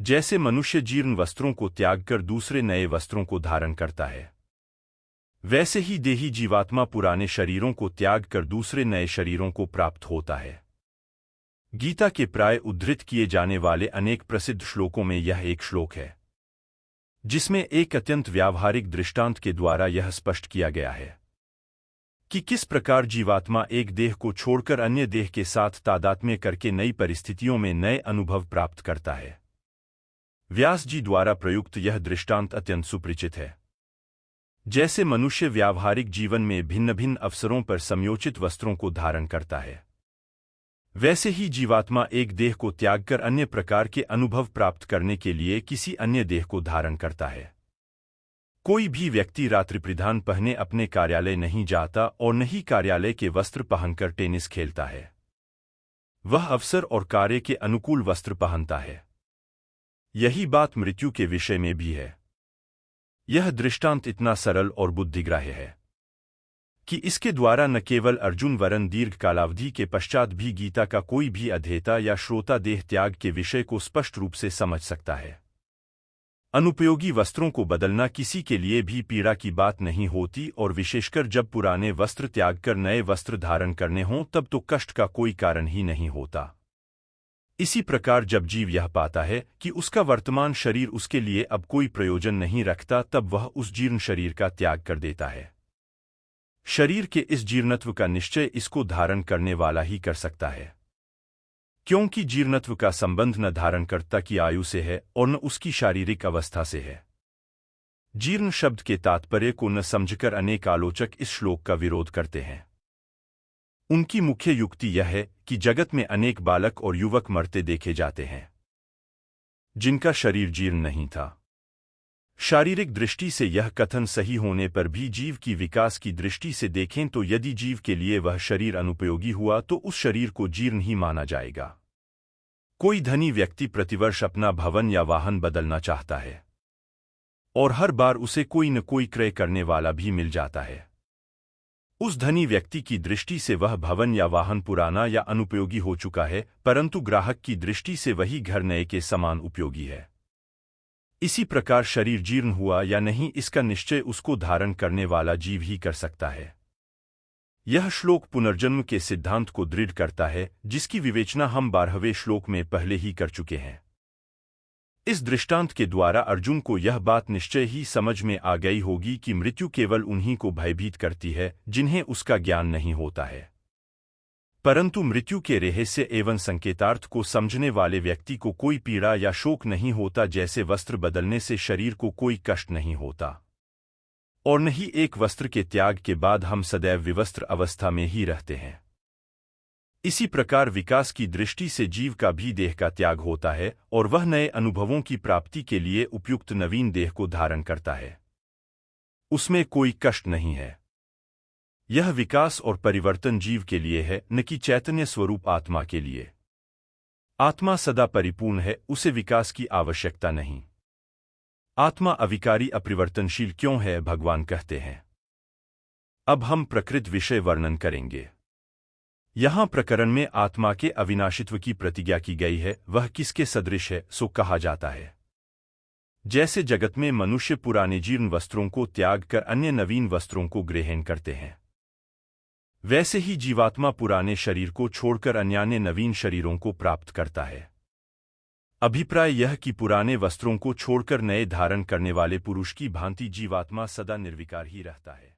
जैसे मनुष्य जीर्ण वस्त्रों को त्याग कर दूसरे नए वस्त्रों को धारण करता है, वैसे ही देही जीवात्मा पुराने शरीरों को त्याग कर दूसरे नए शरीरों को प्राप्त होता है। गीता के प्राय उद्धृत किए जाने वाले अनेक प्रसिद्ध श्लोकों में यह एक श्लोक है, जिसमें एक अत्यंत व्यावहारिक दृष्टांत के द्वारा यह स्पष्ट किया गया है कि किस प्रकार जीवात्मा एक देह को छोड़कर अन्य देह के साथ तादात्म्य करके नई परिस्थितियों में नए अनुभव प्राप्त करता है। व्यास जी द्वारा प्रयुक्त यह दृष्टांत अत्यंत सुपरिचित है। जैसे मनुष्य व्यावहारिक जीवन में भिन्न भिन्न अवसरों पर समयोचित वस्त्रों को धारण करता है, वैसे ही जीवात्मा एक देह को त्यागकर अन्य प्रकार के अनुभव प्राप्त करने के लिए किसी अन्य देह को धारण करता है। कोई भी व्यक्ति रात्रि परिधान पहने अपने कार्यालय नहीं जाता और न ही कार्यालय के वस्त्र पहनकर टेनिस खेलता है। वह अवसर और कार्य के अनुकूल वस्त्र पहनता है। यही बात मृत्यु के विषय में भी है। यह दृष्टांत इतना सरल और बुद्धिग्राह्य है कि इसके द्वारा न केवल अर्जुन वरन दीर्घ कालावधि के पश्चात भी गीता का कोई भी अध्येता या श्रोता देह त्याग के विषय को स्पष्ट रूप से समझ सकता है। अनुपयोगी वस्त्रों को बदलना किसी के लिए भी पीड़ा की बात नहीं होती, और विशेषकर जब पुराने वस्त्र त्याग कर नए वस्त्र धारण करने हों तब तो कष्ट का कोई कारण ही नहीं होता। इसी प्रकार जब जीव यह पाता है कि उसका वर्तमान शरीर उसके लिए अब कोई प्रयोजन नहीं रखता, तब वह उस जीर्ण शरीर का त्याग कर देता है। शरीर के इस जीर्णत्व का निश्चय इसको धारण करने वाला ही कर सकता है, क्योंकि जीर्णत्व का संबंध न धारणकर्ता की आयु से है और न उसकी शारीरिक अवस्था से है। जीर्ण शब्द के तात्पर्य को न समझकर अनेक आलोचक इस श्लोक का विरोध करते हैं। उनकी मुख्य युक्ति यह है कि जगत में अनेक बालक और युवक मरते देखे जाते हैं जिनका शरीर जीर्ण नहीं था। शारीरिक दृष्टि से यह कथन सही होने पर भी जीव की विकास की दृष्टि से देखें तो यदि जीव के लिए वह शरीर अनुपयोगी हुआ तो उस शरीर को जीर्ण ही माना जाएगा। कोई धनी व्यक्ति प्रतिवर्ष अपना भवन या वाहन बदलना चाहता है और हर बार उसे कोई न कोई क्रय करने वाला भी मिल जाता है। उस धनी व्यक्ति की दृष्टि से वह भवन या वाहन पुराना या अनुपयोगी हो चुका है, परंतु ग्राहक की दृष्टि से वही घर नए के समान उपयोगी है। इसी प्रकार शरीर जीर्ण हुआ या नहीं इसका निश्चय उसको धारण करने वाला जीव ही कर सकता है। यह श्लोक पुनर्जन्म के सिद्धांत को दृढ़ करता है, जिसकी विवेचना हम 12वें श्लोक में पहले ही कर चुके हैं। इस दृष्टांत के द्वारा अर्जुन को यह बात निश्चय ही समझ में आ गई होगी कि मृत्यु केवल उन्हीं को भयभीत करती है जिन्हें उसका ज्ञान नहीं होता है, परंतु मृत्यु के रहस्य एवं संकेतार्थ को समझने वाले व्यक्ति को कोई पीड़ा या शोक नहीं होता। जैसे वस्त्र बदलने से शरीर को कोई कष्ट नहीं होता और न ही एक वस्त्र के त्याग के बाद हम सदैव विवस्त्र अवस्था में ही रहते हैं, इसी प्रकार विकास की दृष्टि से जीव का भी देह का त्याग होता है और वह नए अनुभवों की प्राप्ति के लिए उपयुक्त नवीन देह को धारण करता है। उसमें कोई कष्ट नहीं है। यह विकास और परिवर्तन जीव के लिए है, न कि चैतन्य स्वरूप आत्मा के लिए। आत्मा सदा परिपूर्ण है, उसे विकास की आवश्यकता नहीं। आत्मा अविकारी अपरिवर्तनशील क्यों है, भगवान कहते हैं। अब हम प्रकृत विषय वर्णन करेंगे। यहाँ प्रकरण में आत्मा के अविनाशित्व की प्रतिज्ञा की गई है। वह किसके सदृश है, सो कहा जाता है। जैसे जगत में मनुष्य पुराने जीर्ण वस्त्रों को त्याग कर अन्य नवीन वस्त्रों को ग्रहण करते हैं, वैसे ही जीवात्मा पुराने शरीर को छोड़कर अन्यान्य नवीन शरीरों को प्राप्त करता है। अभिप्राय यह कि पुराने वस्त्रों को छोड़कर नए धारण करने वाले पुरुष की भांति जीवात्मा सदा निर्विकार ही रहता है।